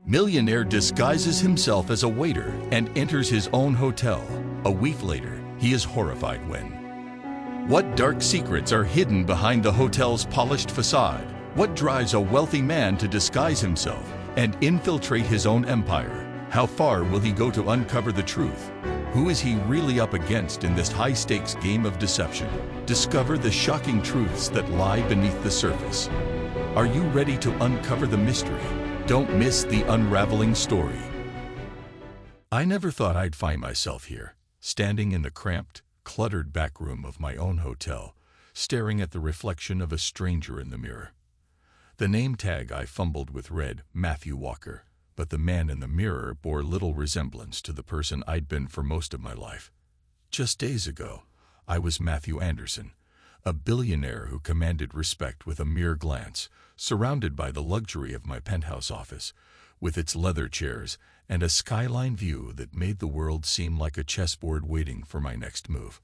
Millionaire disguises himself as a waiter and enters his own hotel. A week later, he is horrified when... What dark secrets are hidden behind the hotel's polished facade? What drives a wealthy man to disguise himself and infiltrate his own empire? How far will he go to uncover the truth? Who is he really up against in this high-stakes game of deception? Discover the shocking truths that lie beneath the surface. Are you ready to uncover the mystery? Don't miss the unraveling story. I never thought I'd find myself here, standing in the cramped, cluttered back room of my own hotel, staring at the reflection of a stranger in the mirror. The name tag I fumbled with read Matthew Walker, but the man in the mirror bore little resemblance to the person I'd been for most of my life. Just days ago, I was Matthew Anderson, a billionaire who commanded respect with a mere glance, surrounded by the luxury of my penthouse office, with its leather chairs and a skyline view that made the world seem like a chessboard waiting for my next move.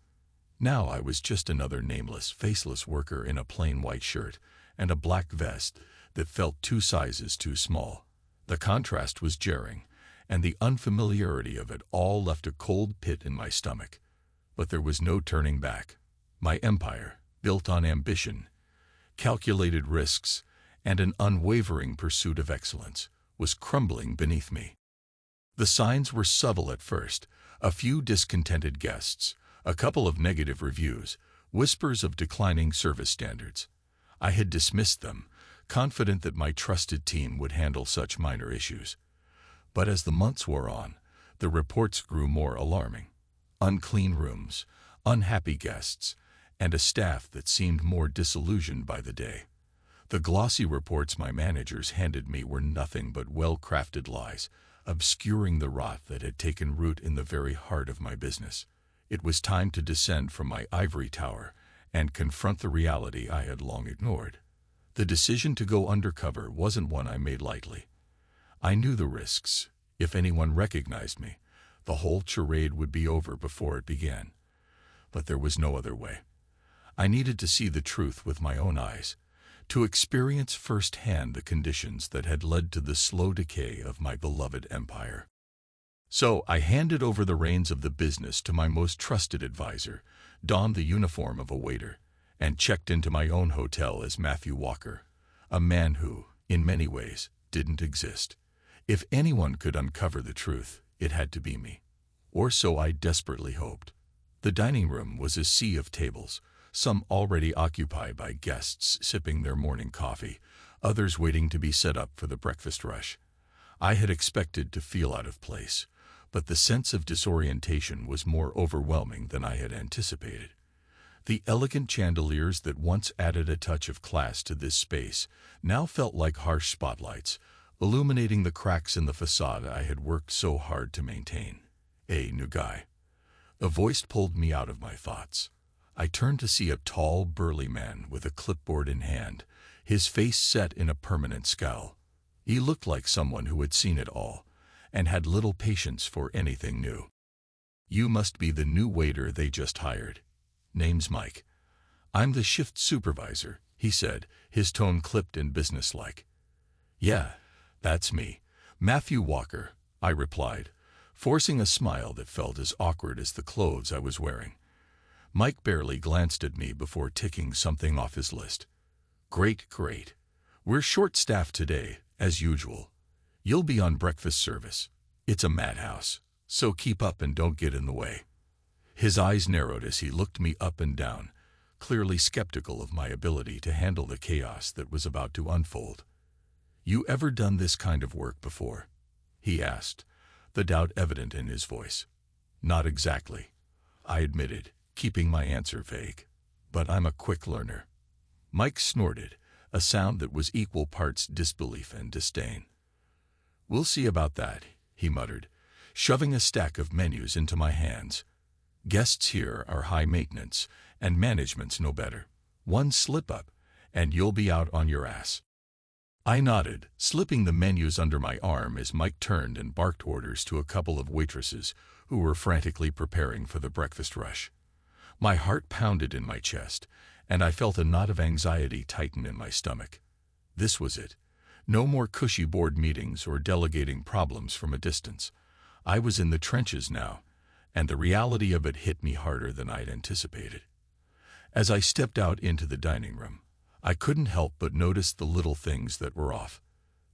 Now I was just another nameless, faceless worker in a plain white shirt and a black vest that felt 2 sizes too small. The contrast was jarring, and the unfamiliarity of it all left a cold pit in my stomach. But there was no turning back. My empire, built on ambition, calculated risks, and an unwavering pursuit of excellence, was crumbling beneath me. The signs were subtle at first: a few discontented guests, a couple of negative reviews, whispers of declining service standards. I had dismissed them, confident that my trusted team would handle such minor issues. But as the months wore on, the reports grew more alarming. Unclean rooms, unhappy guests, and a staff that seemed more disillusioned by the day. The glossy reports my managers handed me were nothing but well-crafted lies, obscuring the rot that had taken root in the very heart of my business. It was time to descend from my ivory tower and confront the reality I had long ignored. The decision to go undercover wasn't one I made lightly. I knew the risks. If anyone recognized me, the whole charade would be over before it began. But there was no other way. I needed to see the truth with my own eyes, to experience firsthand the conditions that had led to the slow decay of my beloved empire. So I handed over the reins of the business to my most trusted advisor, donned the uniform of a waiter, and checked into my own hotel as Matthew Walker, a man who, in many ways, didn't exist. If anyone could uncover the truth, it had to be me. Or so I desperately hoped. The dining room was a sea of tables, some already occupied by guests sipping their morning coffee, others waiting to be set up for the breakfast rush. I had expected to feel out of place, but the sense of disorientation was more overwhelming than I had anticipated. The elegant chandeliers that once added a touch of class to this space now felt like harsh spotlights, illuminating the cracks in the facade I had worked so hard to maintain. "Hey, new guy." A voice pulled me out of my thoughts. I turned to see a tall, burly man with a clipboard in hand, his face set in a permanent scowl. He looked like someone who had seen it all, and had little patience for anything new. "You must be the new waiter they just hired. Name's Mike. I'm the shift supervisor," he said, his tone clipped and businesslike. "Yeah, that's me, Matthew Walker," I replied, forcing a smile that felt as awkward as the clothes I was wearing. Mike barely glanced at me before ticking something off his list. "Great, great. We're short-staffed today, as usual. You'll be on breakfast service. It's a madhouse, so keep up and don't get in the way." His eyes narrowed as he looked me up and down, clearly skeptical of my ability to handle the chaos that was about to unfold. "You ever done this kind of work before?" he asked, the doubt evident in his voice. "Not exactly," I admitted, keeping my answer vague. "But I'm a quick learner." Mike snorted, a sound that was equal parts disbelief and disdain. "We'll see about that," he muttered, shoving a stack of menus into my hands. "Guests here are high maintenance, and management's no better. One slip-up, and you'll be out on your ass." I nodded, slipping the menus under my arm as Mike turned and barked orders to a couple of waitresses who were frantically preparing for the breakfast rush. My heart pounded in my chest, and I felt a knot of anxiety tighten in my stomach. This was it. No more cushy board meetings or delegating problems from a distance. I was in the trenches now, and the reality of it hit me harder than I'd anticipated. As I stepped out into the dining room, I couldn't help but notice the little things that were off.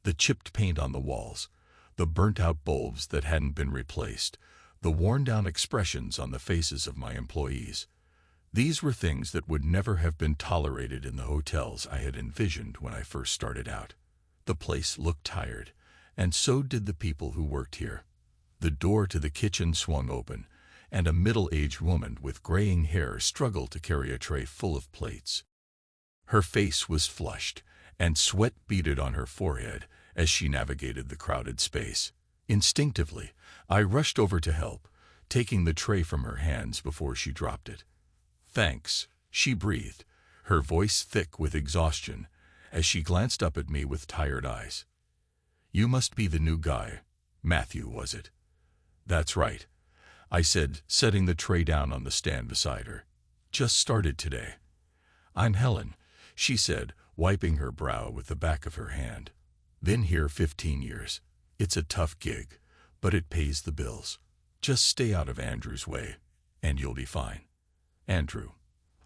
The chipped paint on the walls, the burnt-out bulbs that hadn't been replaced, the worn-down expressions on the faces of my employees. These were things that would never have been tolerated in the hotels I had envisioned when I first started out. The place looked tired, and so did the people who worked here. The door to the kitchen swung open, and a middle-aged woman with graying hair struggled to carry a tray full of plates. Her face was flushed, and sweat beaded on her forehead as she navigated the crowded space. Instinctively, I rushed over to help, taking the tray from her hands before she dropped it. "Thanks," she breathed, her voice thick with exhaustion, as she glanced up at me with tired eyes. "You must be the new guy. Matthew, was it?" "That's right," I said, setting the tray down on the stand beside her. "Just started today." "I'm Helen," she said, wiping her brow with the back of her hand. "Been here 15 years. It's a tough gig, but it pays the bills. Just stay out of Andrew's way, and you'll be fine." "Andrew?"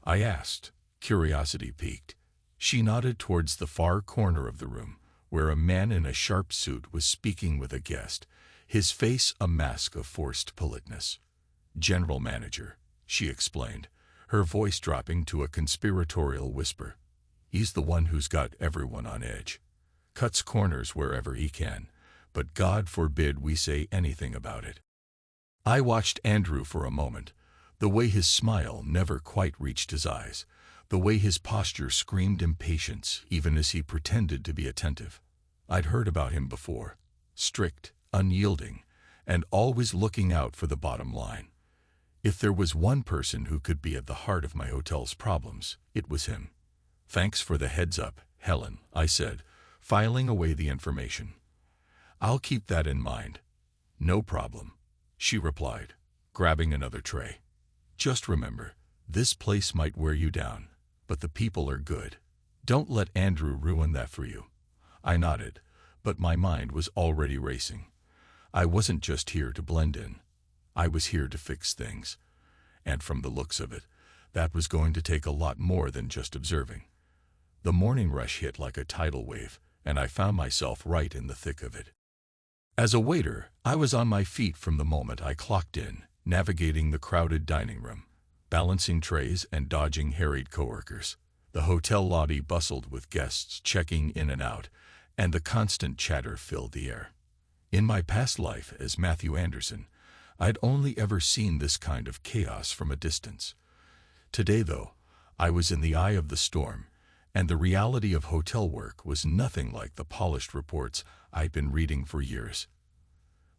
I asked, curiosity piqued. She nodded towards the far corner of the room, where a man in a sharp suit was speaking with a guest, his face a mask of forced politeness. "General manager," she explained, her voice dropping to a conspiratorial whisper. "He's the one who's got everyone on edge. Cuts corners wherever he can, but God forbid we say anything about it." I watched Andrew for a moment, the way his smile never quite reached his eyes, the way his posture screamed impatience even as he pretended to be attentive. I'd heard about him before, strict, unyielding, and always looking out for the bottom line. If there was one person who could be at the heart of my hotel's problems, it was him. "Thanks for the heads up, Helen," I said, filing away the information. "I'll keep that in mind." "No problem," she replied, grabbing another tray. "Just remember, this place might wear you down, but the people are good. Don't let Andrew ruin that for you." I nodded, but my mind was already racing. I wasn't just here to blend in. I was here to fix things. And from the looks of it, that was going to take a lot more than just observing. The morning rush hit like a tidal wave, and I found myself right in the thick of it. As a waiter, I was on my feet from the moment I clocked in, navigating the crowded dining room, balancing trays and dodging harried coworkers. The hotel lobby bustled with guests checking in and out, and the constant chatter filled the air. In my past life as Matthew Anderson, I'd only ever seen this kind of chaos from a distance. Today, though, I was in the eye of the storm, and the reality of hotel work was nothing like the polished reports I'd been reading for years.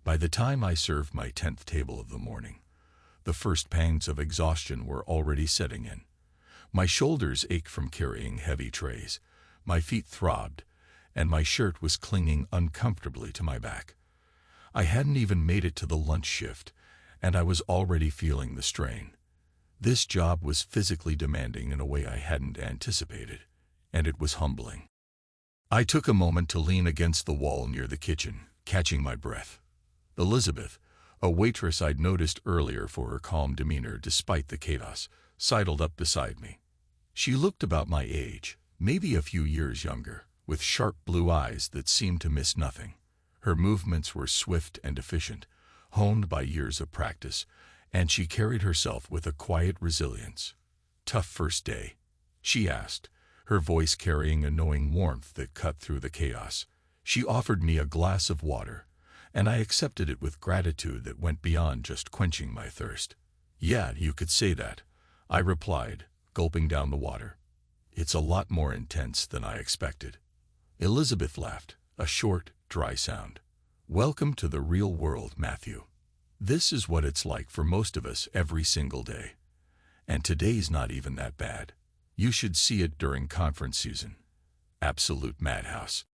By the time I served my 10th table of the morning, the first pangs of exhaustion were already setting in. My shoulders ached from carrying heavy trays, my feet throbbed, and my shirt was clinging uncomfortably to my back. I hadn't even made it to the lunch shift, and I was already feeling the strain. This job was physically demanding in a way I hadn't anticipated, and it was humbling. I took a moment to lean against the wall near the kitchen, catching my breath. Elizabeth, a waitress I'd noticed earlier for her calm demeanor despite the chaos, sidled up beside me. She looked about my age, maybe a few years younger, with sharp blue eyes that seemed to miss nothing. Her movements were swift and efficient, honed by years of practice, and she carried herself with a quiet resilience. "Tough first day?" she asked, her voice carrying a knowing warmth that cut through the chaos. She offered me a glass of water, and I accepted it with gratitude that went beyond just quenching my thirst. "Yeah, you could say that," I replied, gulping down the water. "It's a lot more intense than I expected." Elizabeth laughed, a short, dry sound. "Welcome to the real world, Matthew. This is what it's like for most of us every single day. And today's not even that bad. You should see it during conference season. Absolute madhouse."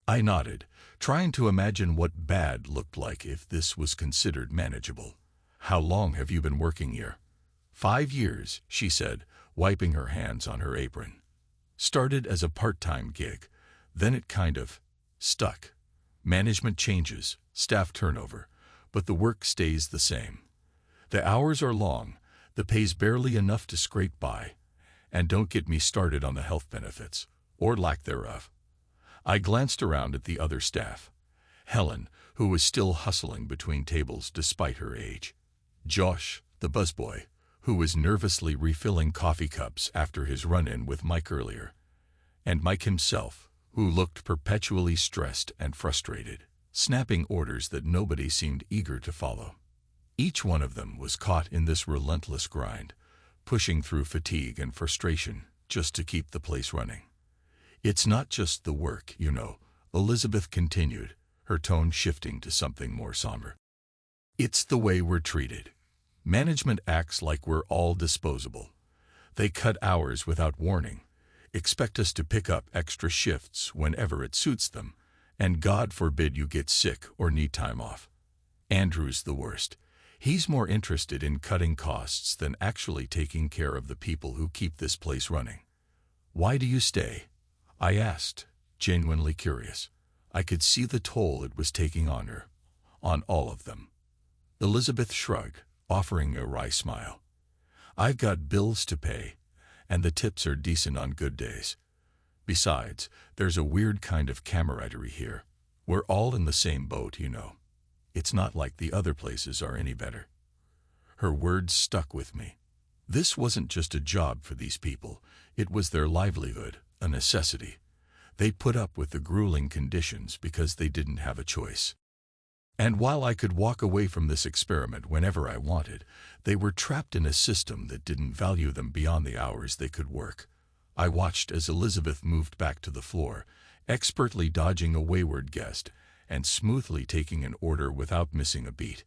I nodded, trying to imagine what bad looked like if this was considered manageable. "How long have you been working here?" 5 years, she said, wiping her hands on her apron. "Started as a part-time gig, then it kind of Stuck. Management changes, staff turnover, but the work stays the same. The hours are long, the pay's barely enough to scrape by, and don't get me started on the health benefits, or lack thereof. I glanced around at the other staff. Helen, who was still hustling between tables despite her age. Josh, the busboy, who was nervously refilling coffee cups after his run-in with Mike earlier. And Mike himself, who looked perpetually stressed and frustrated, snapping orders that nobody seemed eager to follow. Each one of them was caught in this relentless grind, pushing through fatigue and frustration just to keep the place running. It's not just the work, you know, Elizabeth continued, her tone shifting to something more somber. It's the way we're treated. Management acts like we're all disposable. They cut hours without warning, expect us to pick up extra shifts whenever it suits them, and God forbid you get sick or need time off. Andrew's the worst. He's more interested in cutting costs than actually taking care of the people who keep this place running. Why do you stay? I asked, genuinely curious. I could see the toll it was taking on her, on all of them. Elizabeth shrugged, offering a wry smile. I've got bills to pay, and the tips are decent on good days. Besides, there's a weird kind of camaraderie here. We're all in the same boat, you know. It's not like the other places are any better. Her words stuck with me. This wasn't just a job for these people. It was their livelihood, a necessity. They put up with the grueling conditions because they didn't have a choice. And while I could walk away from this experiment whenever I wanted, they were trapped in a system that didn't value them beyond the hours they could work. I watched as Elizabeth moved back to the floor, expertly dodging a wayward guest and smoothly taking an order without missing a beat.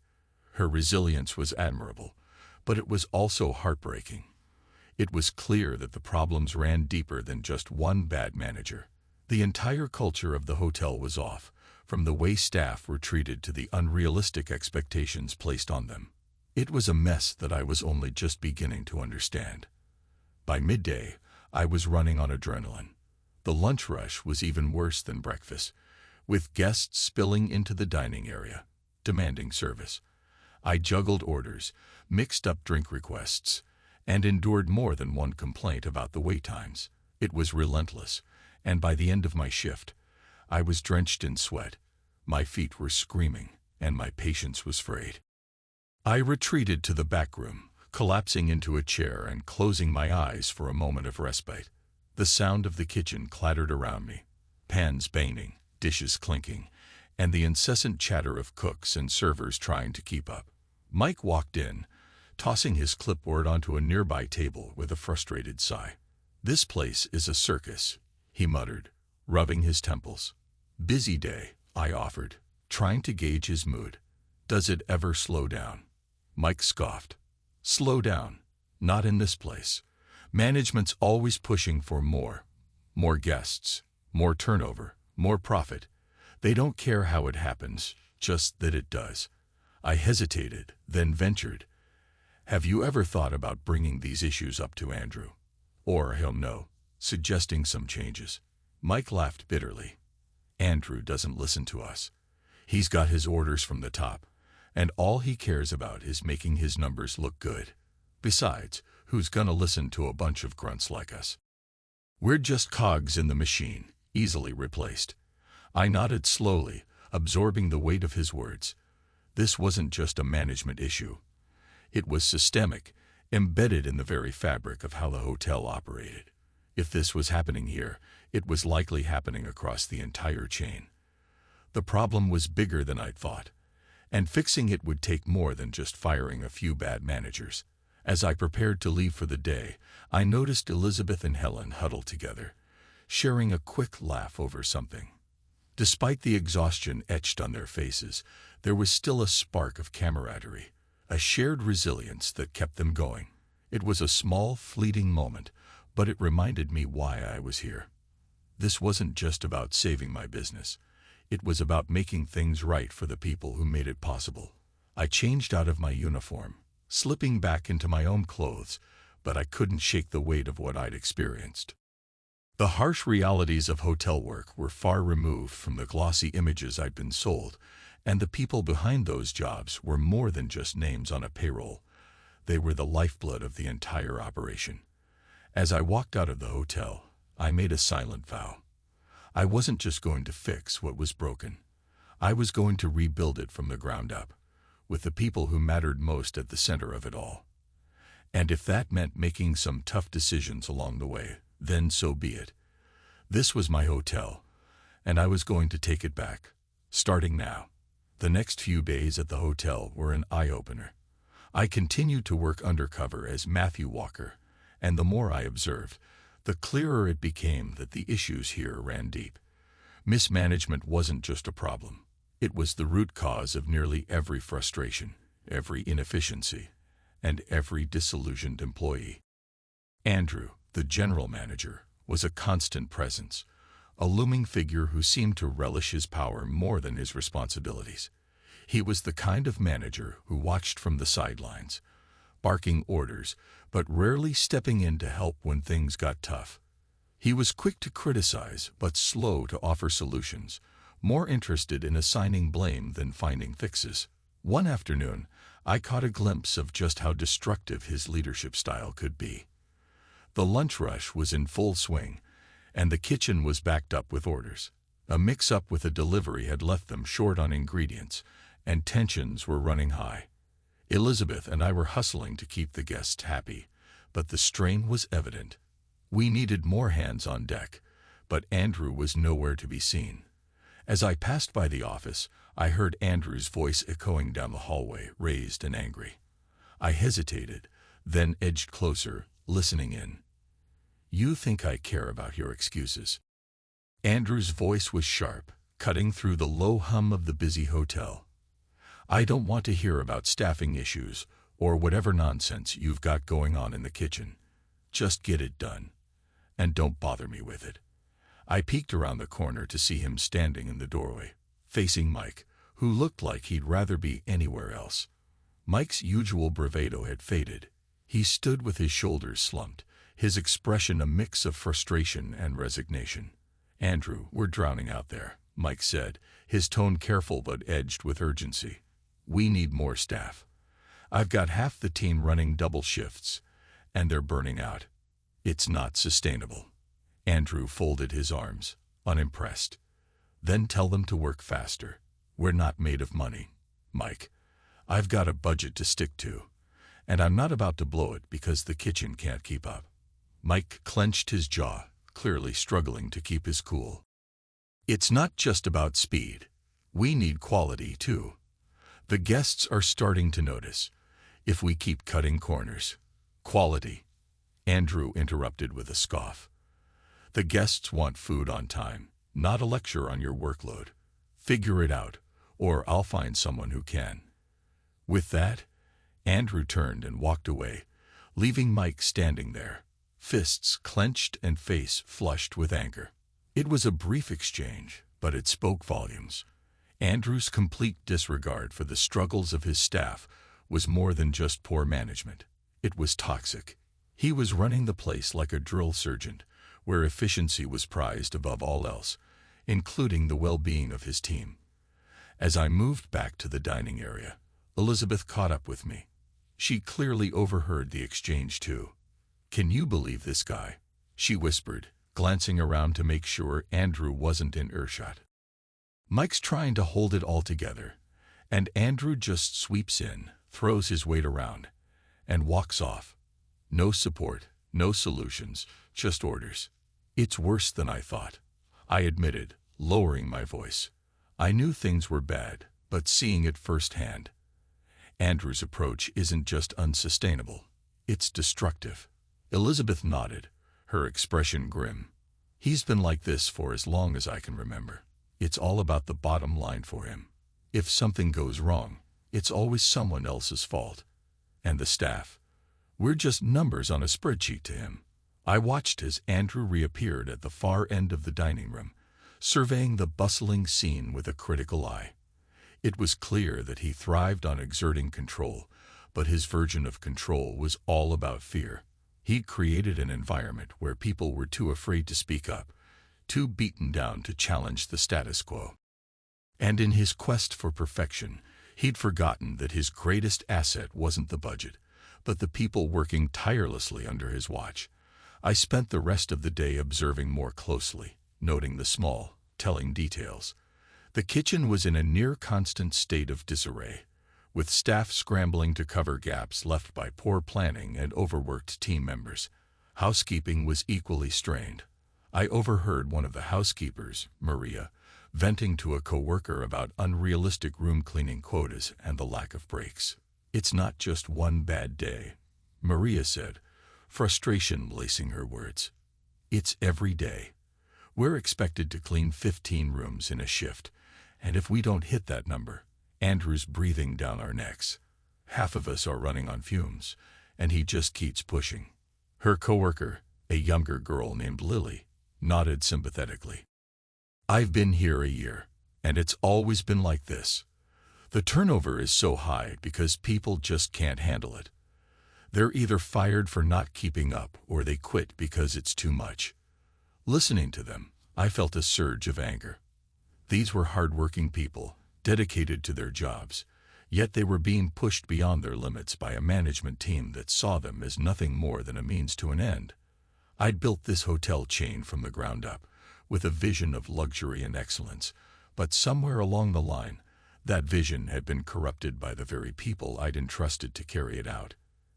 Her resilience was admirable, but it was also heartbreaking. It was clear that the problems ran deeper than just one bad manager. The entire culture of the hotel was off, from the way staff were treated to the unrealistic expectations placed on them. It was a mess that I was only just beginning to understand. By midday, I was running on adrenaline. The lunch rush was even worse than breakfast, with guests spilling into the dining area, demanding service. I juggled orders, mixed up drink requests, and endured more than one complaint about the wait times. It was relentless, and by the end of my shift, I was drenched in sweat. My feet were screaming, and my patience was frayed. I retreated to the back room, collapsing into a chair and closing my eyes for a moment of respite. The sound of the kitchen clattered around me, pans banging, dishes clinking, and the incessant chatter of cooks and servers trying to keep up. Mike walked in, tossing his clipboard onto a nearby table with a frustrated sigh. "This place is a circus," he muttered, rubbing his temples. "Busy day," I offered, trying to gauge his mood. "Does it ever slow down?" Mike scoffed. "Slow down? Not in this place. Management's always pushing for more. More guests, more turnover, more profit. They don't care how it happens, just that it does." I hesitated, then ventured. "Have you ever thought about bringing these issues up to Andrew? Or he'll know, suggesting some changes." Mike laughed bitterly. "Andrew doesn't listen to us. He's got his orders from the top, and all he cares about is making his numbers look good. Besides, who's gonna listen to a bunch of grunts like us? We're just cogs in the machine, easily replaced." I nodded slowly, absorbing the weight of his words. This wasn't just a management issue. It was systemic, embedded in the very fabric of how the hotel operated. If this was happening here, it was likely happening across the entire chain. The problem was bigger than I'd thought, and fixing it would take more than just firing a few bad managers. As I prepared to leave for the day, I noticed Elizabeth and Helen huddled together, sharing a quick laugh over something. Despite the exhaustion etched on their faces, there was still a spark of camaraderie, a shared resilience that kept them going. It was a small, fleeting moment, but it reminded me why I was here. This wasn't just about saving my business. It was about making things right for the people who made it possible. I changed out of my uniform, slipping back into my own clothes, but I couldn't shake the weight of what I'd experienced. The harsh realities of hotel work were far removed from the glossy images I'd been sold, and the people behind those jobs were more than just names on a payroll. They were the lifeblood of the entire operation. As I walked out of the hotel, I made a silent vow. I wasn't just going to fix what was broken. I was going to rebuild it from the ground up, with the people who mattered most at the center of it all. And if that meant making some tough decisions along the way, then so be it. This was my hotel, and I was going to take it back, starting now. The next few days at the hotel were an eye-opener. I continued to work undercover as Matthew Walker, and the more I observed, the clearer it became that the issues here ran deep. Mismanagement wasn't just a problem. It was the root cause of nearly every frustration, every inefficiency, and every disillusioned employee. Andrew, the general manager, was a constant presence, a looming figure who seemed to relish his power more than his responsibilities. He was the kind of manager who watched from the sidelines, barking orders, but rarely stepping in to help when things got tough. He was quick to criticize, but slow to offer solutions, more interested in assigning blame than finding fixes. One afternoon, I caught a glimpse of just how destructive his leadership style could be. The lunch rush was in full swing, and the kitchen was backed up with orders. A mix-up with a delivery had left them short on ingredients, and tensions were running high. Elizabeth and I were hustling to keep the guests happy, but the strain was evident. We needed more hands on deck, but Andrew was nowhere to be seen. As I passed by the office, I heard Andrew's voice echoing down the hallway, raised and angry. I hesitated, then edged closer, listening in. "You think I care about your excuses?" Andrew's voice was sharp, cutting through the low hum of the busy hotel. "I don't want to hear about staffing issues or whatever nonsense you've got going on in the kitchen. Just get it done. And don't bother me with it." I peeked around the corner to see him standing in the doorway, facing Mike, who looked like he'd rather be anywhere else. Mike's usual bravado had faded. He stood with his shoulders slumped, his expression a mix of frustration and resignation. "Andrew, we're drowning out there," Mike said, his tone careful but edged with urgency. "We need more staff. I've got half the team running double shifts, and they're burning out. It's not sustainable." Andrew folded his arms, unimpressed. "Then tell them to work faster. We're not made of money, Mike. I've got a budget to stick to, and I'm not about to blow it because the kitchen can't keep up." Mike clenched his jaw, clearly struggling to keep his cool. "It's not just about speed. We need quality, too. The guests are starting to notice. If we keep cutting corners." "Quality," Andrew interrupted with a scoff. "The guests want food on time, not a lecture on your workload. Figure it out, or I'll find someone who can." With that, Andrew turned and walked away, leaving Mike standing there, fists clenched and face flushed with anger. It was a brief exchange, but it spoke volumes. Andrew's complete disregard for the struggles of his staff was more than just poor management. It was toxic. He was running the place like a drill sergeant, where efficiency was prized above all else, including the well-being of his team. As I moved back to the dining area, Elizabeth caught up with me. She clearly overheard the exchange too. "Can you believe this guy?" she whispered, glancing around to make sure Andrew wasn't in earshot. "Mike's trying to hold it all together, and Andrew just sweeps in, throws his weight around, and walks off. No support, no solutions, just orders. It's worse than I thought," I admitted, lowering my voice. I knew things were bad, but seeing it firsthand. Andrew's approach isn't just unsustainable, it's destructive. Elizabeth nodded, her expression grim. "He's been like this for as long as I can remember. It's all about the bottom line for him. If something goes wrong, it's always someone else's fault. And the staff, we're just numbers on a spreadsheet to him." I watched as Andrew reappeared at the far end of the dining room, surveying the bustling scene with a critical eye. It was clear that he thrived on exerting control, but his version of control was all about fear. He'd created an environment where people were too afraid to speak up, too beaten down to challenge the status quo. And in his quest for perfection, he'd forgotten that his greatest asset wasn't the budget, but the people working tirelessly under his watch. I spent the rest of the day observing more closely, noting the small, telling details. The kitchen was in a near-constant state of disarray, with staff scrambling to cover gaps left by poor planning and overworked team members. Housekeeping was equally strained. I overheard one of the housekeepers, Maria, venting to a coworker about unrealistic room cleaning quotas and the lack of breaks. "It's not just one bad day," Maria said, frustration lacing her words. "It's every day. We're expected to clean 15 rooms in a shift, and if we don't hit that number, Andrew's breathing down our necks. Half of us are running on fumes, and he just keeps pushing." Her coworker, a younger girl named Lily, nodded sympathetically. "I've been here a year, and it's always been like this. The turnover is so high because people just can't handle it. They're either fired for not keeping up or they quit because it's too much." Listening to them, I felt a surge of anger. These were hard-working people, dedicated to their jobs, yet they were being pushed beyond their limits by a management team that saw them as nothing more than a means to an end. I'd built this hotel chain from the ground up, with a vision of luxury and excellence, but somewhere along the line, that vision had been corrupted by the very people I'd entrusted to carry it out.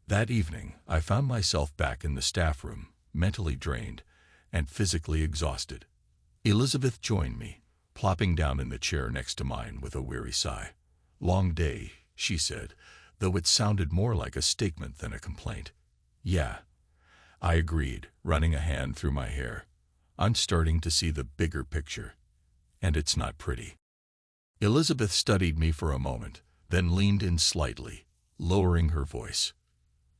That evening, I found myself back in the staff room, mentally drained and physically exhausted. Elizabeth joined me, plopping down in the chair next to mine with a weary sigh. "Long day," she said, though it sounded more like a statement than a complaint. "Yeah," I agreed, running a hand through my hair. "I'm starting to see the bigger picture, and it's not pretty." Elizabeth studied me for a moment, then leaned in slightly, lowering her voice.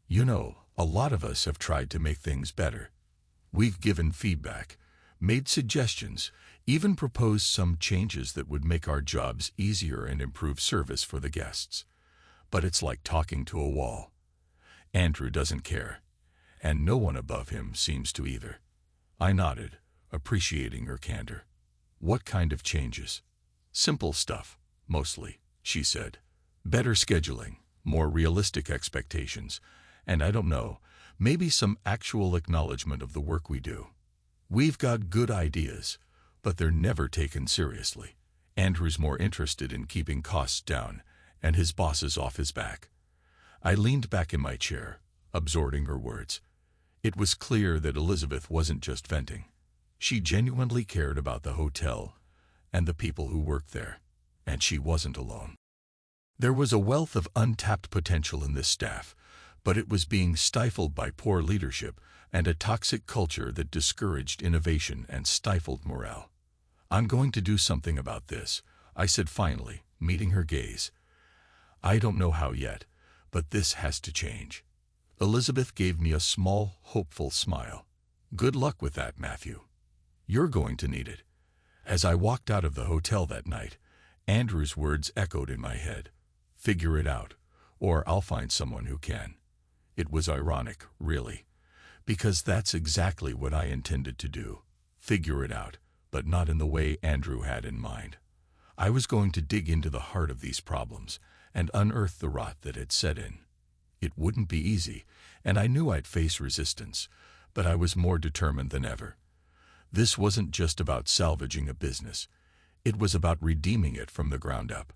"You know, a lot of us have tried to make things better. We've given feedback, made suggestions, even proposed some changes that would make our jobs easier and improve service for the guests. But it's like talking to a wall. Andrew doesn't care, and no one above him seems to either." I nodded, appreciating her candor. "What kind of changes?" "Simple stuff, mostly," she said. "Better scheduling, more realistic expectations, and I don't know, maybe some actual acknowledgement of the work we do. We've got good ideas, but they're never taken seriously. Andrew's more interested in keeping costs down and his bosses off his back." I leaned back in my chair, absorbing her words. It was clear that Elizabeth wasn't just venting. She genuinely cared about the hotel and the people who worked there, and she wasn't alone. There was a wealth of untapped potential in this staff, but it was being stifled by poor leadership and a toxic culture that discouraged innovation and stifled morale. "I'm going to do something about this," I said finally, meeting her gaze. "I don't know how yet, but this has to change." Elizabeth gave me a small, hopeful smile. "Good luck with that, Matthew. You're going to need it." As I walked out of the hotel that night, Andrew's words echoed in my head. "Figure it out, or I'll find someone who can." It was ironic, really, because that's exactly what I intended to do. Figure it out, but not in the way Andrew had in mind. I was going to dig into the heart of these problems and unearth the rot that had set in. It wouldn't be easy, and I knew I'd face resistance, but I was more determined than ever. This wasn't just about salvaging a business. It was about redeeming it from the ground up.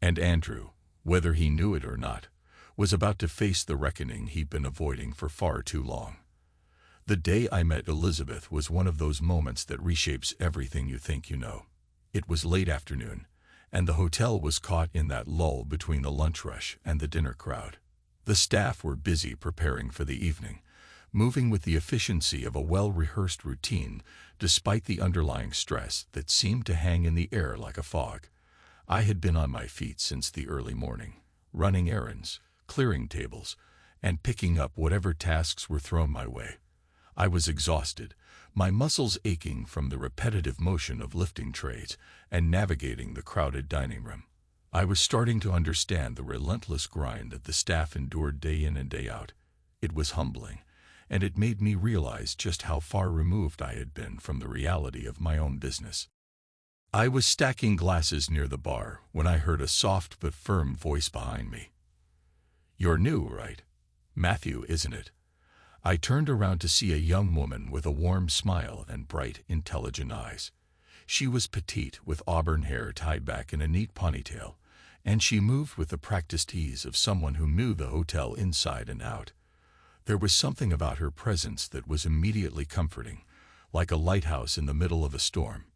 And Andrew, whether he knew it or not, was about to face the reckoning he'd been avoiding for far too long. The day I met Elizabeth was one of those moments that reshapes everything you think you know. It was late afternoon, and the hotel was caught in that lull between the lunch rush and the dinner crowd. The staff were busy preparing for the evening, moving with the efficiency of a well-rehearsed routine despite the underlying stress that seemed to hang in the air like a fog. I had been on my feet since the early morning, running errands, clearing tables, and picking up whatever tasks were thrown my way. I was exhausted, my muscles aching from the repetitive motion of lifting trays and navigating the crowded dining room. I was starting to understand the relentless grind that the staff endured day in and day out. It was humbling, and it made me realize just how far removed I had been from the reality of my own business. I was stacking glasses near the bar when I heard a soft but firm voice behind me. "You're new, right? Matthew, isn't it?" I turned around to see a young woman with a warm smile and bright, intelligent eyes. She was petite, with auburn hair tied back in a neat ponytail, and she moved with the practiced ease of someone who knew the hotel inside and out. There was something about her presence that was immediately comforting, like a lighthouse in the middle of a storm.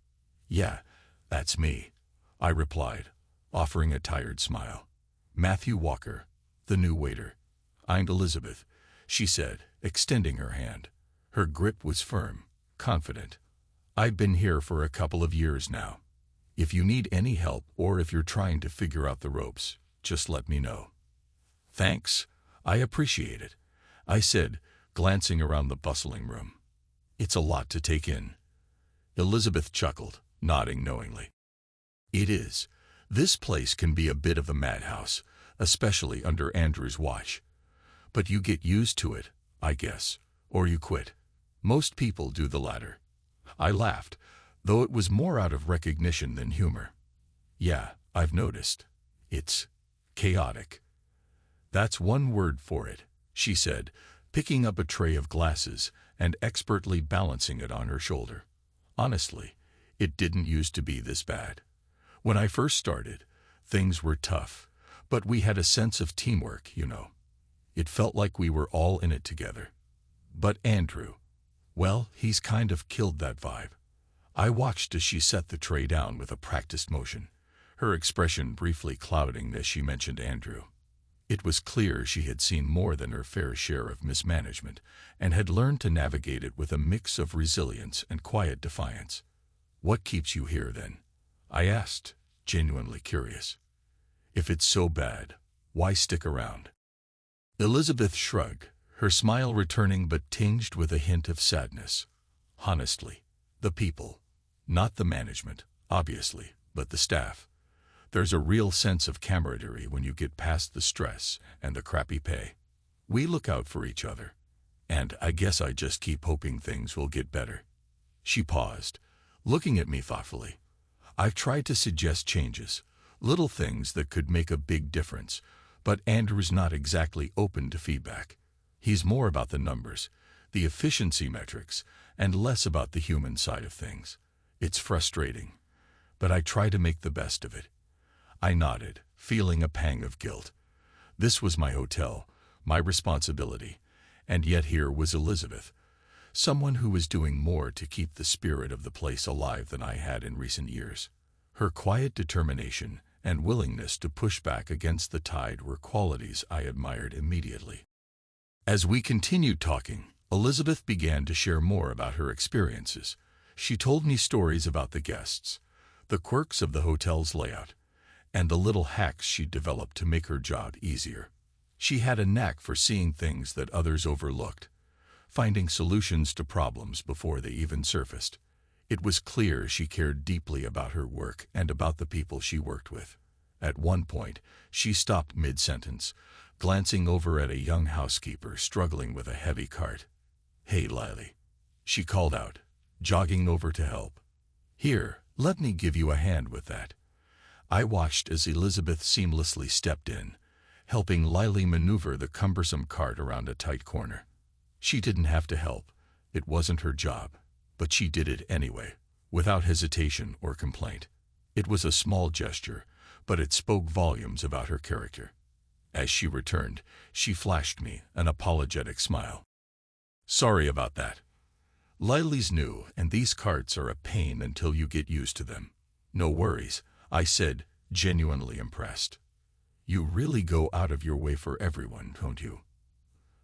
"Yeah, that's me," I replied, offering a tired smile. "Matthew Walker, the new waiter." "I'm Elizabeth," she said, extending her hand. Her grip was firm, confident. "I've been here for a couple of years now. If you need any help or if you're trying to figure out the ropes, just let me know." "Thanks, I appreciate it," I said, glancing around the bustling room. "It's a lot to take in." Elizabeth chuckled, nodding knowingly. "It is. This place can be a bit of a madhouse, especially under Andrew's watch. But you get used to it, I guess, or you quit. Most people do the latter." I laughed, though it was more out of recognition than humor. "Yeah, I've noticed. It's chaotic." "That's one word for it," she said, picking up a tray of glasses and expertly balancing it on her shoulder. "Honestly, it didn't used to be this bad. When I first started, things were tough, but we had a sense of teamwork, you know. It felt like we were all in it together. But Andrew, well, he's kind of killed that vibe." I watched as she set the tray down with a practiced motion, her expression briefly clouding as she mentioned Andrew. It was clear she had seen more than her fair share of mismanagement and had learned to navigate it with a mix of resilience and quiet defiance. "What keeps you here, then?" I asked, genuinely curious. "If it's so bad, why stick around?" Elizabeth shrugged, her smile returning but tinged with a hint of sadness. "Honestly, the people. Not the management, obviously, but the staff. There's a real sense of camaraderie when you get past the stress and the crappy pay. We look out for each other. And I guess I just keep hoping things will get better." She paused, looking at me thoughtfully. "I've tried to suggest changes, little things that could make a big difference, but Andrew's not exactly open to feedback. He's more about the numbers, the efficiency metrics, and less about the human side of things. It's frustrating, but I try to make the best of it." I nodded, feeling a pang of guilt. This was my hotel, my responsibility, and yet here was Elizabeth, someone who was doing more to keep the spirit of the place alive than I had in recent years. Her quiet determination and willingness to push back against the tide were qualities I admired immediately. As we continued talking, Elizabeth began to share more about her experiences. She told me stories about the guests, the quirks of the hotel's layout, and the little hacks she'd developed to make her job easier. She had a knack for seeing things that others overlooked, finding solutions to problems before they even surfaced. It was clear she cared deeply about her work and about the people she worked with. At one point, she stopped mid-sentence, glancing over at a young housekeeper struggling with a heavy cart. "Hey, Lily," she called out, jogging over to help. "Here, let me give you a hand with that." I watched as Elizabeth seamlessly stepped in, helping Lily maneuver the cumbersome cart around a tight corner. She didn't have to help. It wasn't her job, but she did it anyway, without hesitation or complaint. It was a small gesture, but it spoke volumes about her character. As she returned, she flashed me an apologetic smile. "Sorry about that. Lily's new, and these carts are a pain until you get used to them." "No worries," I said, genuinely impressed. "You really go out of your way for everyone, don't you?"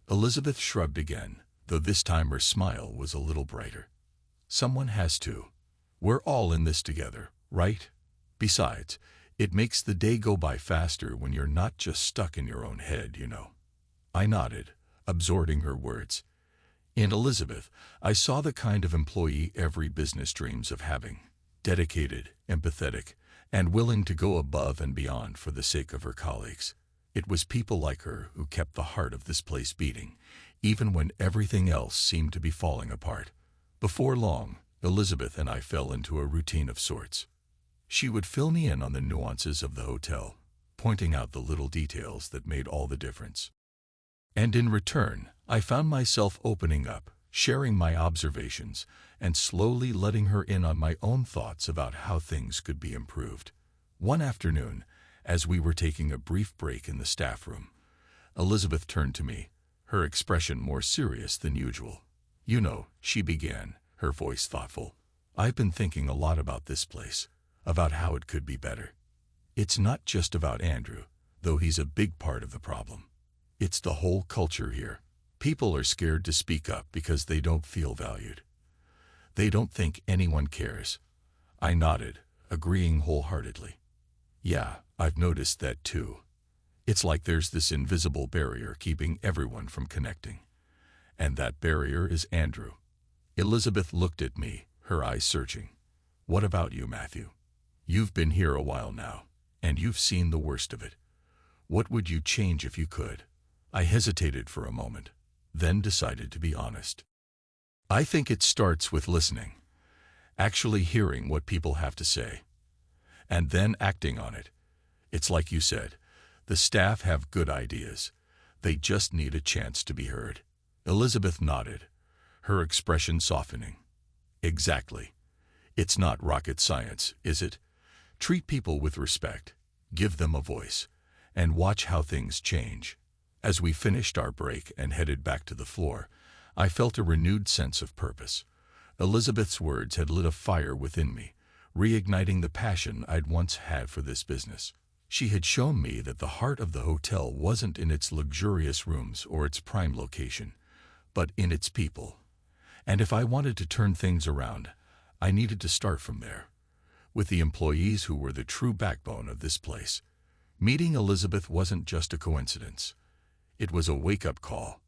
Elizabeth shrugged again, though this time her smile was a little brighter. "Someone has to. We're all in this together, right? Besides, it makes the day go by faster when you're not just stuck in your own head, you know." I nodded, absorbing her words. In Elizabeth, I saw the kind of employee every business dreams of having: dedicated, empathetic, and willing to go above and beyond for the sake of her colleagues. It was people like her who kept the heart of this place beating, even when everything else seemed to be falling apart. Before long, Elizabeth and I fell into a routine of sorts. She would fill me in on the nuances of the hotel, pointing out the little details that made all the difference. And in return, I found myself opening up, sharing my observations, and slowly letting her in on my own thoughts about how things could be improved. One afternoon, as we were taking a brief break in the staff room, Elizabeth turned to me, her expression more serious than usual. "You know," she began, her voice thoughtful, "I've been thinking a lot about this place, about how it could be better. It's not just about Andrew, though he's a big part of the problem. It's the whole culture here. People are scared to speak up because they don't feel valued. They don't think anyone cares." I nodded, agreeing wholeheartedly. "Yeah, I've noticed that too. It's like there's this invisible barrier keeping everyone from connecting. And that barrier is Andrew." Elizabeth looked at me, her eyes searching. "What about you, Matthew? You've been here a while now, and you've seen the worst of it. What would you change if you could?" I hesitated for a moment, then decided to be honest. "I think it starts with listening, actually hearing what people have to say, and then acting on it. It's like you said, the staff have good ideas. They just need a chance to be heard." Elizabeth nodded, her expression softening. "Exactly. It's not rocket science, is it? Treat people with respect, give them a voice, and watch how things change." As we finished our break and headed back to the floor, I felt a renewed sense of purpose. Elizabeth's words had lit a fire within me, reigniting the passion I'd once had for this business. She had shown me that the heart of the hotel wasn't in its luxurious rooms or its prime location, but in its people. And if I wanted to turn things around, I needed to start from there, with the employees who were the true backbone of this place. Meeting Elizabeth wasn't just a coincidence. It was a wake-up call.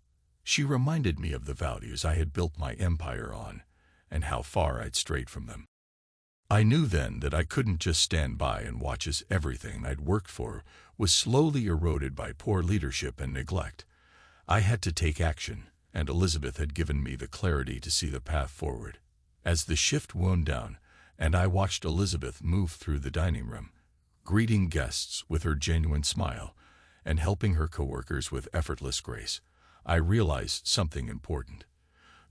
She reminded me of the values I had built my empire on, and how far I'd strayed from them. I knew then that I couldn't just stand by and watch as everything I'd worked for was slowly eroded by poor leadership and neglect. I had to take action, and Elizabeth had given me the clarity to see the path forward. As the shift wound down, and I watched Elizabeth move through the dining room, greeting guests with her genuine smile, and helping her coworkers with effortless grace, I realized something important.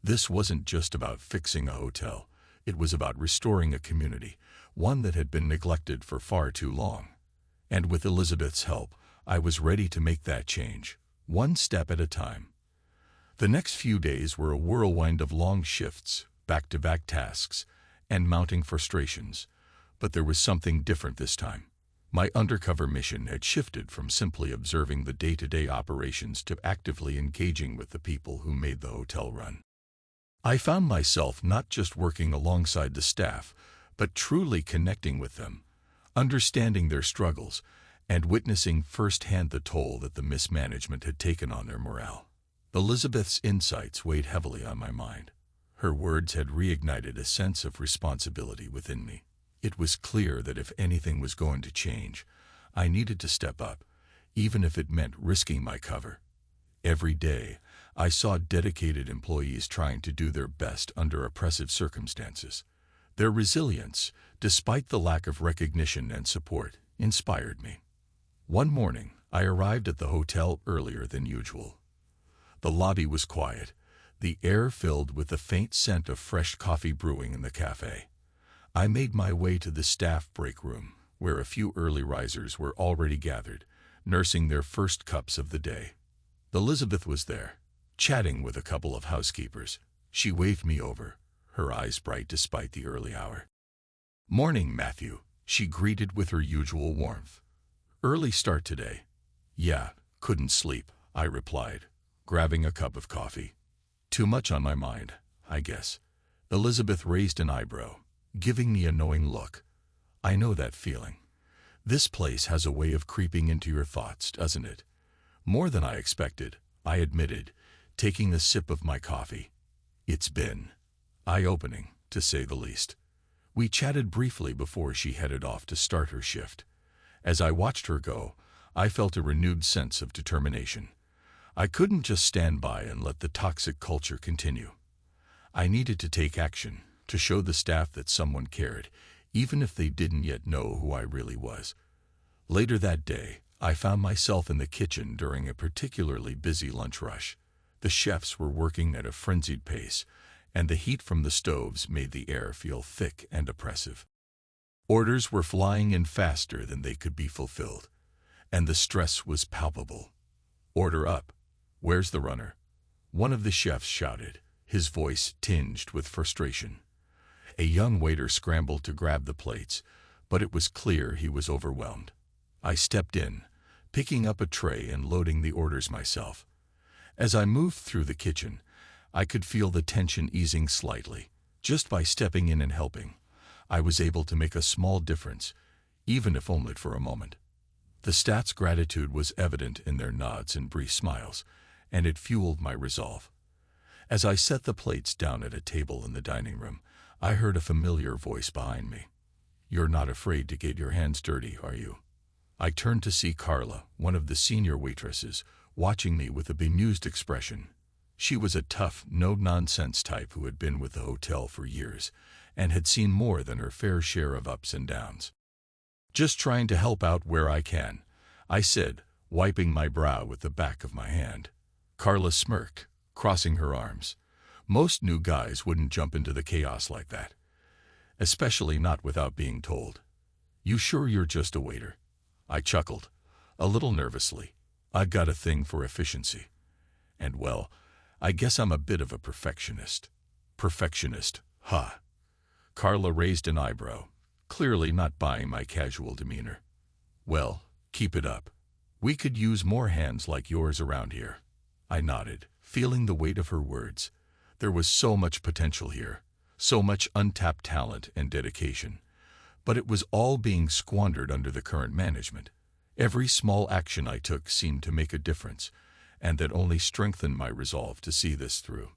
This wasn't just about fixing a hotel. It was about restoring a community, one that had been neglected for far too long. And with Elizabeth's help, I was ready to make that change, one step at a time. The next few days were a whirlwind of long shifts, back-to-back tasks, and mounting frustrations. But there was something different this time. My undercover mission had shifted from simply observing the day-to-day operations to actively engaging with the people who made the hotel run. I found myself not just working alongside the staff, but truly connecting with them, understanding their struggles, and witnessing firsthand the toll that the mismanagement had taken on their morale. Elizabeth's insights weighed heavily on my mind. Her words had reignited a sense of responsibility within me. It was clear that if anything was going to change, I needed to step up, even if it meant risking my cover. Every day, I saw dedicated employees trying to do their best under oppressive circumstances. Their resilience, despite the lack of recognition and support, inspired me. One morning, I arrived at the hotel earlier than usual. The lobby was quiet, the air filled with the faint scent of fresh coffee brewing in the cafe. I made my way to the staff break room, where a few early risers were already gathered, nursing their first cups of the day. Elizabeth was there, chatting with a couple of housekeepers. She waved me over, her eyes bright despite the early hour. "Morning, Matthew," she greeted with her usual warmth. "Early start today." "Yeah, couldn't sleep," I replied, grabbing a cup of coffee. "Too much on my mind, I guess." Elizabeth raised an eyebrow, giving me a knowing look. "I know that feeling. This place has a way of creeping into your thoughts, doesn't it?" "More than I expected," I admitted, taking a sip of my coffee. "It's been eye-opening, to say the least." We chatted briefly before she headed off to start her shift. As I watched her go, I felt a renewed sense of determination. I couldn't just stand by and let the toxic culture continue. I needed to take action, to show the staff that someone cared, even if they didn't yet know who I really was. Later that day, I found myself in the kitchen during a particularly busy lunch rush. The chefs were working at a frenzied pace, and the heat from the stoves made the air feel thick and oppressive. Orders were flying in faster than they could be fulfilled, and the stress was palpable. "Order up. Where's the runner?" one of the chefs shouted, his voice tinged with frustration. A young waiter scrambled to grab the plates, but it was clear he was overwhelmed. I stepped in, picking up a tray and loading the orders myself. As I moved through the kitchen, I could feel the tension easing slightly. Just by stepping in and helping, I was able to make a small difference, even if only for a moment. The staff's gratitude was evident in their nods and brief smiles, and it fueled my resolve. As I set the plates down at a table in the dining room, I heard a familiar voice behind me. "You're not afraid to get your hands dirty, are you?" I turned to see Carla, one of the senior waitresses, watching me with a bemused expression. She was a tough, no-nonsense type who had been with the hotel for years and had seen more than her fair share of ups and downs. "Just trying to help out where I can," I said, wiping my brow with the back of my hand. Carla smirked, crossing her arms. Most new guys wouldn't jump into the chaos like that, especially not without being told. "You sure you're just a waiter?" I chuckled, a little nervously. I've got a thing for efficiency. And well, I guess I'm a bit of a perfectionist. Perfectionist, huh? Carla raised an eyebrow, clearly not buying my casual demeanor. "Well, keep it up. We could use more hands like yours around here." I nodded, feeling the weight of her words. There was so much potential here, so much untapped talent and dedication. But it was all being squandered under the current management. Every small action I took seemed to make a difference, and that only strengthened my resolve to see this through.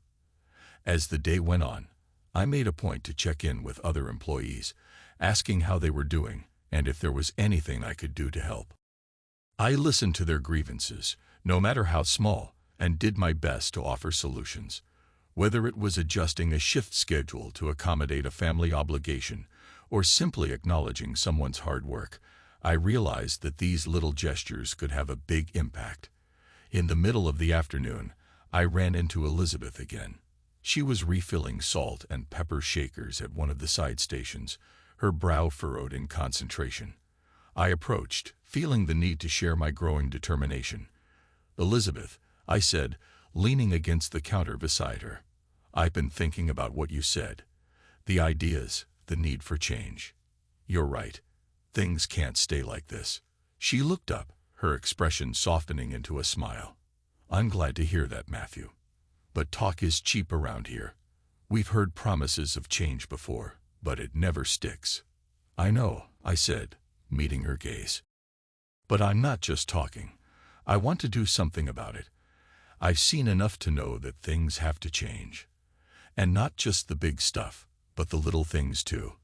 As the day went on, I made a point to check in with other employees, asking how they were doing and if there was anything I could do to help. I listened to their grievances, no matter how small, and did my best to offer solutions. Whether it was adjusting a shift schedule to accommodate a family obligation or simply acknowledging someone's hard work, I realized that these little gestures could have a big impact. In the middle of the afternoon, I ran into Elizabeth again. She was refilling salt and pepper shakers at one of the side stations, her brow furrowed in concentration. I approached, feeling the need to share my growing determination. "Elizabeth," I said, leaning against the counter beside her, "I've been thinking about what you said. The ideas, the need for change. You're right. Things can't stay like this." She looked up, her expression softening into a smile. "I'm glad to hear that, Matthew. But talk is cheap around here. We've heard promises of change before, but it never sticks." "I know," I said, meeting her gaze. "But I'm not just talking. I want to do something about it. I've seen enough to know that things have to change. And not just the big stuff, but the little things too.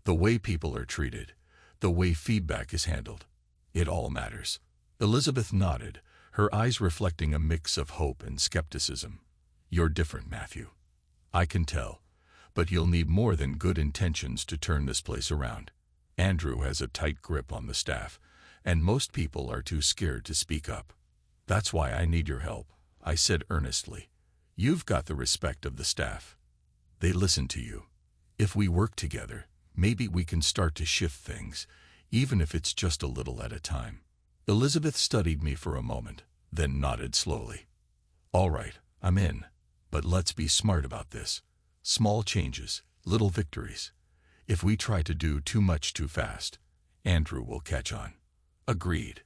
The way people are treated, the way feedback is handled. It all matters." Elizabeth nodded, her eyes reflecting a mix of hope and skepticism. "You're different, Matthew. I can tell, but you'll need more than good intentions to turn this place around. Andrew has a tight grip on the staff, and most people are too scared to speak up. That's why I need your help," I said earnestly. "You've got the respect of the staff. They listen to you. If we work together, maybe we can start to shift things, even if it's just a little at a time." Elizabeth studied me for a moment, then nodded slowly. "All right, I'm in. But let's be smart about this. Small changes, little victories. If we try to do too much too fast, Andrew will catch on." "Agreed,"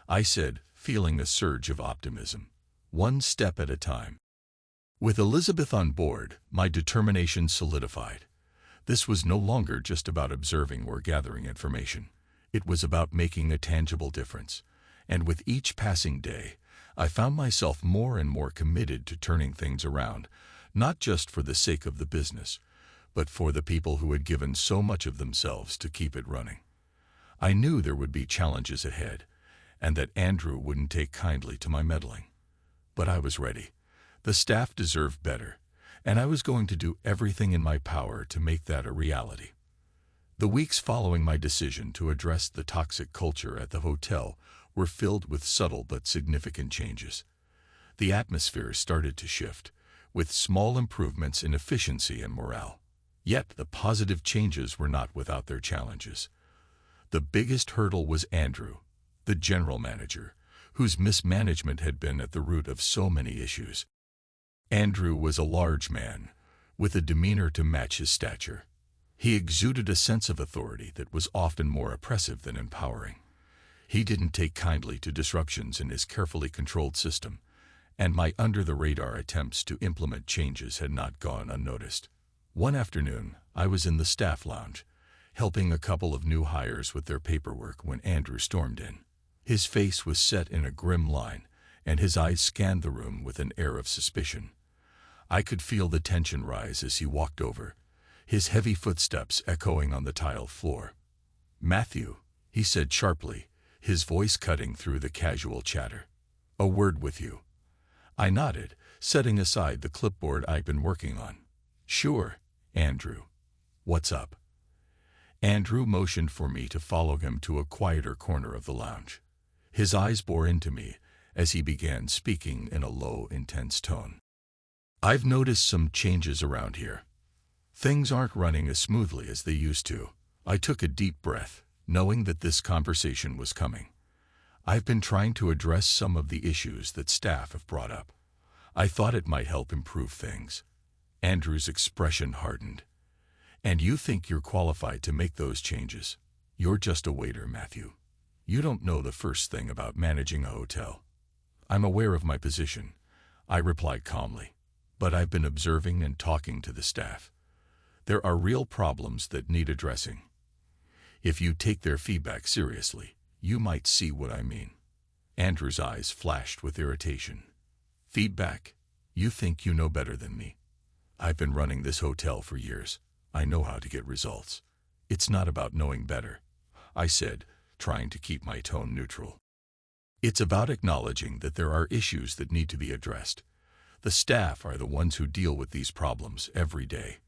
I said, feeling a surge of optimism. One step at a time. With Elizabeth on board, my determination solidified. This was no longer just about observing or gathering information. It was about making a tangible difference. And with each passing day, I found myself more and more committed to turning things around, not just for the sake of the business, but for the people who had given so much of themselves to keep it running. I knew there would be challenges ahead, and that Andrew wouldn't take kindly to my meddling. But I was ready. The staff deserved better, and I was going to do everything in my power to make that a reality. The weeks following my decision to address the toxic culture at the hotel were filled with subtle but significant changes. The atmosphere started to shift, with small improvements in efficiency and morale. Yet the positive changes were not without their challenges. The biggest hurdle was Andrew, the general manager, whose mismanagement had been at the root of so many issues. Andrew was a large man, with a demeanor to match his stature. He exuded a sense of authority that was often more oppressive than empowering. He didn't take kindly to disruptions in his carefully controlled system, and my under-the-radar attempts to implement changes had not gone unnoticed. One afternoon, I was in the staff lounge, helping a couple of new hires with their paperwork when Andrew stormed in. His face was set in a grim line, and his eyes scanned the room with an air of suspicion. I could feel the tension rise as he walked over, his heavy footsteps echoing on the tiled floor. "Matthew," he said sharply, his voice cutting through the casual chatter. "A word with you." I nodded, setting aside the clipboard I'd been working on. "Sure, Andrew. What's up?" Andrew motioned for me to follow him to a quieter corner of the lounge. His eyes bore into me as he began speaking in a low, intense tone. "I've noticed some changes around here. Things aren't running as smoothly as they used to." I took a deep breath, knowing that this conversation was coming. I've been trying to address some of the issues that staff have brought up. I thought it might help improve things. Andrew's expression hardened. "And you think you're qualified to make those changes? You're just a waiter, Matthew. You don't know the first thing about managing a hotel." "I'm aware of my position," I replied calmly, "but I've been observing and talking to the staff. There are real problems that need addressing. If you take their feedback seriously, you might see what I mean." Andrew's eyes flashed with irritation. "Feedback? You think you know better than me? I've been running this hotel for years. I know how to get results. It's not about knowing better," I said, trying to keep my tone neutral. "It's about acknowledging that there are issues that need to be addressed. The staff are the ones who deal with these problems every day."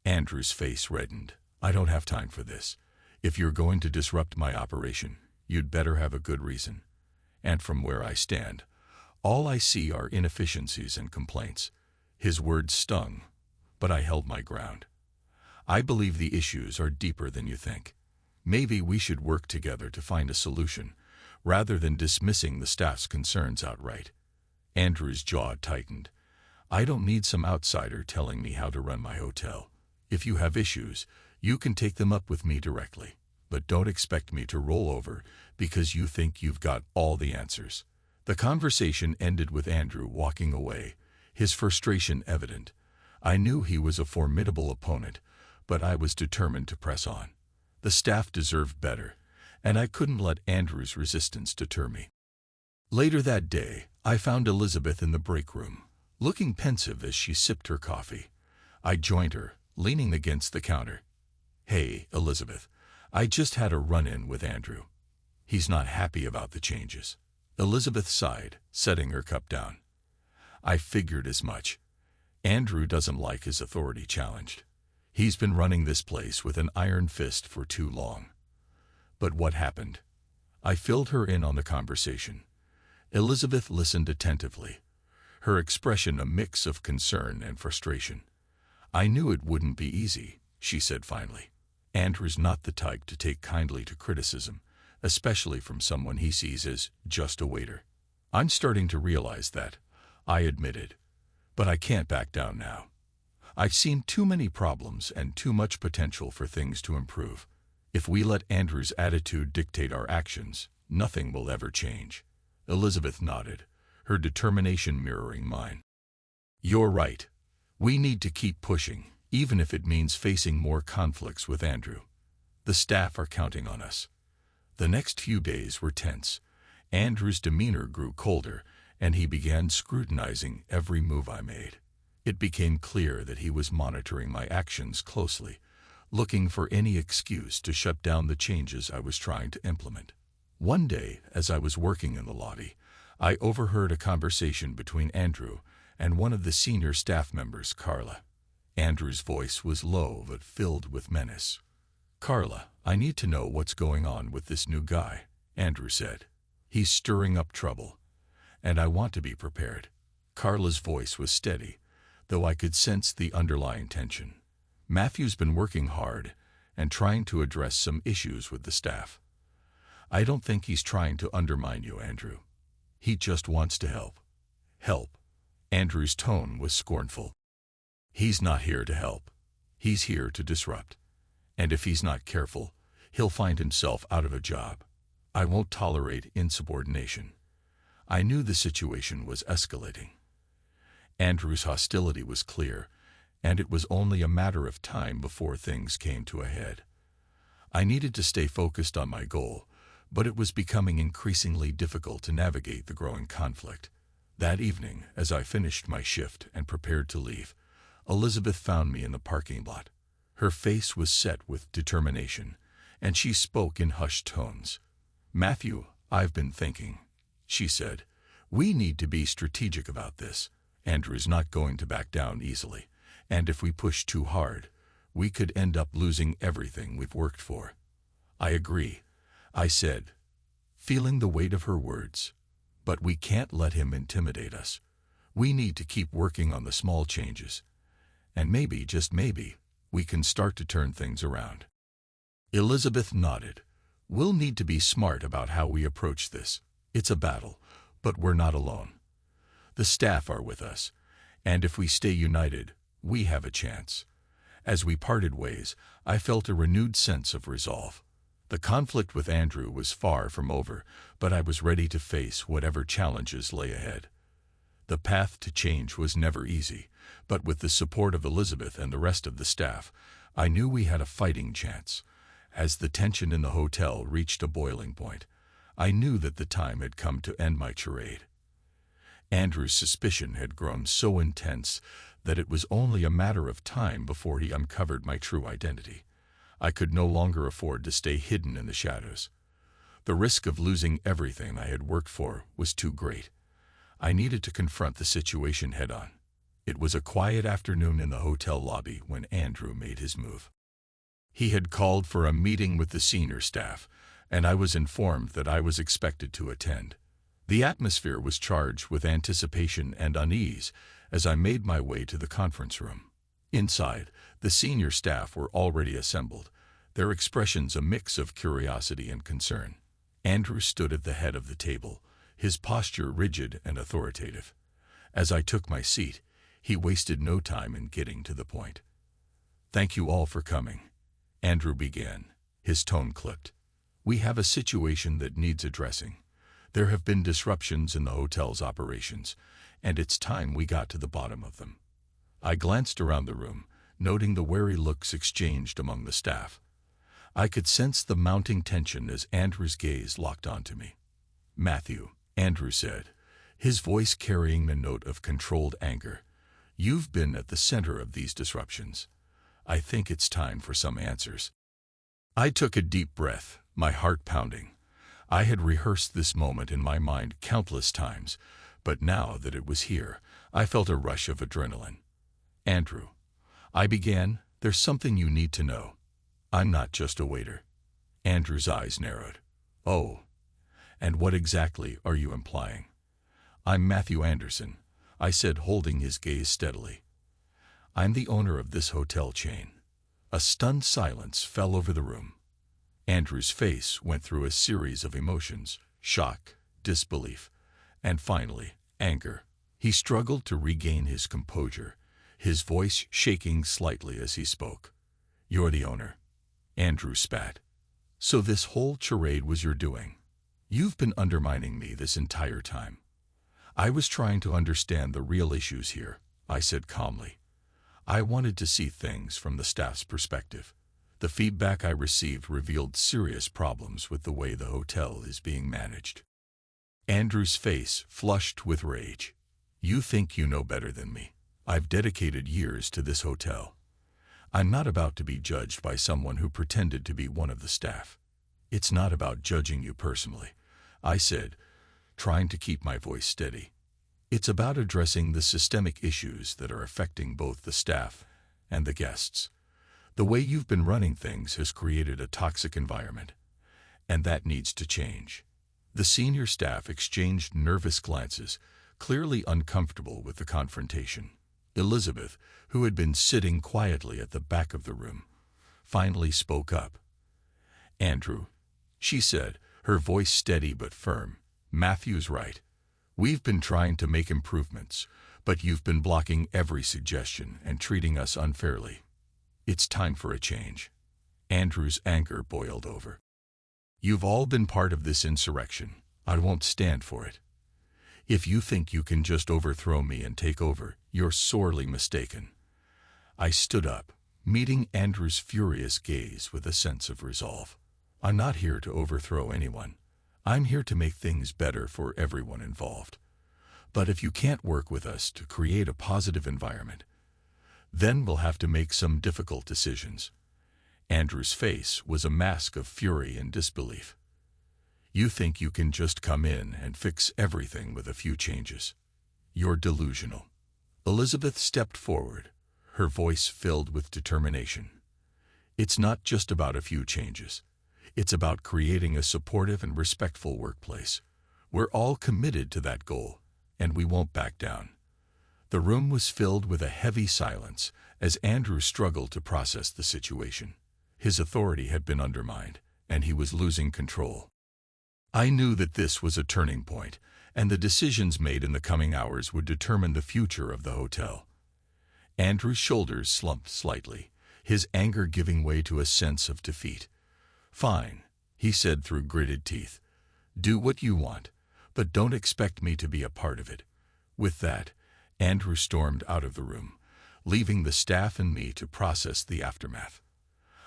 Andrew's face reddened. "I don't have time for this. If you're going to disrupt my operation, you'd better have a good reason. And from where I stand, all I see are inefficiencies and complaints." His words stung, but I held my ground. "I believe the issues are deeper than you think. Maybe we should work together to find a solution, rather than dismissing the staff's concerns outright." Andrew's jaw tightened. "I don't need some outsider telling me how to run my hotel. If you have issues, you can take them up with me directly, but don't expect me to roll over because you think you've got all the answers." The conversation ended with Andrew walking away, his frustration evident. I knew he was a formidable opponent, but I was determined to press on. The staff deserved better, and I couldn't let Andrew's resistance deter me. Later that day, I found Elizabeth in the break room, looking pensive as she sipped her coffee. I joined her, leaning against the counter. "Hey, Elizabeth, I just had a run-in with Andrew. He's not happy about the changes." Elizabeth sighed, setting her cup down. "I figured as much. Andrew doesn't like his authority challenged. He's been running this place with an iron fist for too long." "But what happened?" I filled her in on the conversation. Elizabeth listened attentively, her expression a mix of concern and frustration. "I knew it wouldn't be easy," she said finally. "Andrew's not the type to take kindly to criticism, especially from someone he sees as just a waiter." "I'm starting to realize that," I admitted, "but I can't back down now. I've seen too many problems and too much potential for things to improve. If we let Andrew's attitude dictate our actions, nothing will ever change." Elizabeth nodded, her determination mirroring mine. "You're right. We need to keep pushing, even if it means facing more conflicts with Andrew. The staff are counting on us." The next few days were tense. Andrew's demeanor grew colder, and he began scrutinizing every move I made. It became clear that he was monitoring my actions closely, looking for any excuse to shut down the changes I was trying to implement. One day, as I was working in the lobby, I overheard a conversation between Andrew and one of the senior staff members, Carla. Andrew's voice was low but filled with menace. "Carla, I need to know what's going on with this new guy," Andrew said. "He's stirring up trouble, and I want to be prepared." Carla's voice was steady, though I could sense the underlying tension. "Matthew's been working hard and trying to address some issues with the staff. I don't think he's trying to undermine you, Andrew. He just wants to help." "Help?" Andrew's tone was scornful. "He's not here to help. He's here to disrupt. And if he's not careful, he'll find himself out of a job. I won't tolerate insubordination." I knew the situation was escalating. Andrew's hostility was clear, and it was only a matter of time before things came to a head. I needed to stay focused on my goal, but it was becoming increasingly difficult to navigate the growing conflict. That evening, as I finished my shift and prepared to leave, Elizabeth found me in the parking lot. Her face was set with determination, and she spoke in hushed tones. "Matthew, I've been thinking," she said. "We need to be strategic about this. Andrew's not going to back down easily, and if we push too hard, we could end up losing everything we've worked for." "I agree," I said, feeling the weight of her words. "But we can't let him intimidate us. We need to keep working on the small changes. And maybe, just maybe, we can start to turn things around." Elizabeth nodded. "We'll need to be smart about how we approach this. It's a battle, but we're not alone. The staff are with us, and if we stay united, we have a chance." As we parted ways, I felt a renewed sense of resolve. The conflict with Andrew was far from over, but I was ready to face whatever challenges lay ahead. The path to change was never easy, but with the support of Elizabeth and the rest of the staff, I knew we had a fighting chance. As the tension in the hotel reached a boiling point, I knew that the time had come to end my charade. Andrew's suspicion had grown so intense that it was only a matter of time before he uncovered my true identity. I could no longer afford to stay hidden in the shadows. The risk of losing everything I had worked for was too great. I needed to confront the situation head-on. It was a quiet afternoon in the hotel lobby when Andrew made his move. He had called for a meeting with the senior staff, and I was informed that I was expected to attend. The atmosphere was charged with anticipation and unease as I made my way to the conference room. Inside, the senior staff were already assembled, their expressions a mix of curiosity and concern. Andrew stood at the head of the table, his posture rigid and authoritative. As I took my seat, he wasted no time in getting to the point. "Thank you all for coming," Andrew began, his tone clipped. "We have a situation that needs addressing. There have been disruptions in the hotel's operations, and it's time we got to the bottom of them." I glanced around the room, noting the wary looks exchanged among the staff. I could sense the mounting tension as Andrew's gaze locked onto me. "Matthew," Andrew said, his voice carrying a note of controlled anger, "you've been at the center of these disruptions. I think it's time for some answers." I took a deep breath, my heart pounding. I had rehearsed this moment in my mind countless times, but now that it was here, I felt a rush of adrenaline. "Andrew," I began, "there's something you need to know. I'm not just a waiter." Andrew's eyes narrowed. "Oh, and what exactly are you implying?" "I'm Matthew Anderson," I said, holding his gaze steadily. "I'm the owner of this hotel chain." A stunned silence fell over the room. Andrew's face went through a series of emotions: shock, disbelief, and finally, anger. He struggled to regain his composure, his voice shaking slightly as he spoke. "You're the owner," Andrew spat. "So this whole charade was your doing. You've been undermining me this entire time." "I was trying to understand the real issues here," I said calmly. "I wanted to see things from the staff's perspective. The feedback I received revealed serious problems with the way the hotel is being managed." Andrew's face flushed with rage. "You think you know better than me. I've dedicated years to this hotel. I'm not about to be judged by someone who pretended to be one of the staff." It's not about judging you personally, I said, trying to keep my voice steady. It's about addressing the systemic issues that are affecting both the staff and the guests. The way you've been running things has created a toxic environment, and that needs to change. The senior staff exchanged nervous glances, clearly uncomfortable with the confrontation. Elizabeth, who had been sitting quietly at the back of the room, finally spoke up. "Andrew," she said, her voice steady but firm, "Matthew's right. We've been trying to make improvements, but you've been blocking every suggestion and treating us unfairly. It's time for a change." Andrew's anger boiled over. "You've all been part of this insurrection. I won't stand for it. If you think you can just overthrow me and take over, you're sorely mistaken." I stood up, meeting Andrew's furious gaze with a sense of resolve. "I'm not here to overthrow anyone. I'm here to make things better for everyone involved. But if you can't work with us to create a positive environment, then we'll have to make some difficult decisions." Andrew's face was a mask of fury and disbelief. "You think you can just come in and fix everything with a few changes? You're delusional." Elizabeth stepped forward, her voice filled with determination. "It's not just about a few changes. It's about creating a supportive and respectful workplace. We're all committed to that goal, and we won't back down." The room was filled with a heavy silence as Andrew struggled to process the situation. His authority had been undermined, and he was losing control. I knew that this was a turning point, and the decisions made in the coming hours would determine the future of the hotel. Andrew's shoulders slumped slightly, his anger giving way to a sense of defeat. "Fine," he said through gritted teeth. "Do what you want, but don't expect me to be a part of it." With that, Andrew stormed out of the room, leaving the staff and me to process the aftermath.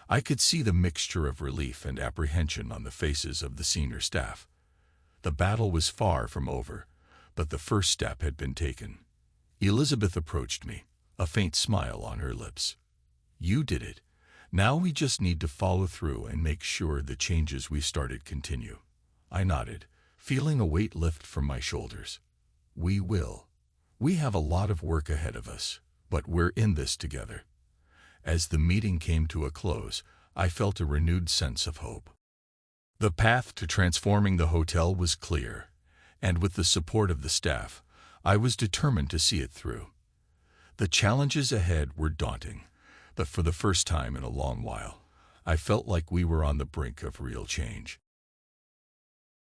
I could see the mixture of relief and apprehension on the faces of the senior staff. The battle was far from over, but the first step had been taken. Elizabeth approached me, a faint smile on her lips. "You did it. Now we just need to follow through and make sure the changes we started continue." I nodded, feeling a weight lift from my shoulders. "We will. We have a lot of work ahead of us, but we're in this together." As the meeting came to a close, I felt a renewed sense of hope. The path to transforming the hotel was clear, and with the support of the staff, I was determined to see it through. The challenges ahead were daunting, but for the first time in a long while, I felt like we were on the brink of real change.